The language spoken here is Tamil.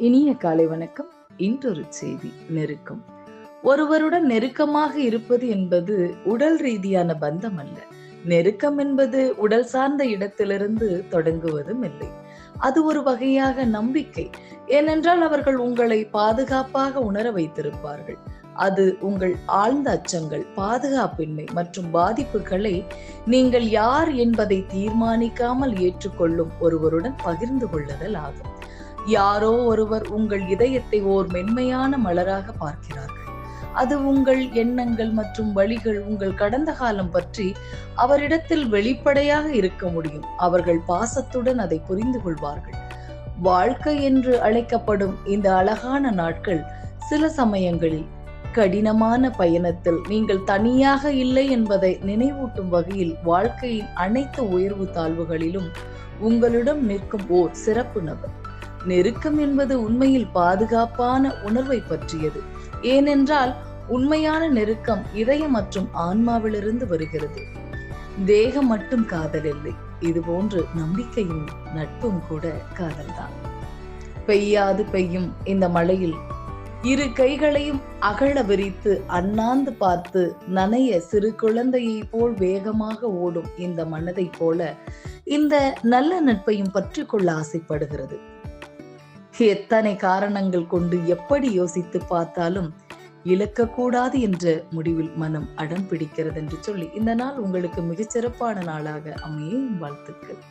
இனிய காலை வணக்கம். இன்றொரு செய்தி நெருக்கம். ஒருவருடன் நெருக்கமாக இருப்பது என்பது உடல் ரீதியான பந்தம் அல்ல. நெருக்கம் என்பது உடல் சார்ந்த இடத்திலிருந்து தொடங்குவதும் இல்லை. அது ஒரு வகையாக நம்பிக்கை. ஏனென்றால் அவர்கள் உங்களை பாதுகாப்பாக உணர வைத்திருப்பார்கள். அது உங்கள் ஆழ்ந்த அச்சங்கள், பாதுகாப்பின்மை மற்றும் பாதிப்புகளை நீங்கள் யார் என்பதை தீர்மானிக்காமல் ஏற்றுக்கொள்ளும் ஒருவருடன் பகிர்ந்து கொள்ளுதல் ஆகும். யாரோ ஒருவர் உங்கள் இதயத்தை ஓர் மென்மையான மலராக பார்க்கிறார்கள். அது உங்கள் எண்ணங்கள் மற்றும் வழிகள், உங்கள் கடந்த காலம் பற்றி அவரிடத்தில் வெளிப்படையாக இருக்க முடியும். அவர்கள் பாசத்துடன் அதை புரிந்து கொள்வார்கள். வாழ்க்கை என்று அழைக்கப்படும் இந்த அழகான நாட்கள் சில சமயங்களில் கடினமான பயணத்தில் நீங்கள் தனியாக இல்லை என்பதை நினைவூட்டும் வகையில் வாழ்க்கையின் அனைத்து உயர்வு தாழ்வுகளிலும் உங்களிடம் நிற்கும் ஓர் சிறப்பு நபர். நெருக்கம் என்பது உண்மையில் பாதுகாப்பான உணர்வை பற்றியது. ஏனென்றால் உண்மையான நெருக்கம் இதயம் மற்றும் ஆன்மாவிலிருந்து வருகிறது. தேகம் மட்டும் காதல் இல்லை. இதுபோன்று நம்பிக்கையும் நட்பும் கூட காதல்தான். பெய்யாது பெய்யும் இந்த மழையில் இரு கைகளையும் அகல விரித்து அண்ணாந்து பார்த்து நனைய சிறு குழந்தையை போல் வேகமாக ஓடும் இந்த மனதை போல இந்த நல்ல நட்பையும் பற்றி கொள்ள ஆசைப்படுகிறது. எத்தனை காரணங்கள் கொண்டு எப்படி யோசித்து பார்த்தாலும் இழக்கக்கூடாது என்ற முடிவில் மனம் அடம் பிடிக்கிறது என்று சொல்லி இந்த நாள் உங்களுக்கு மிகச்சிறப்பான நாளாக அமைய வாழ்த்துக்கள்.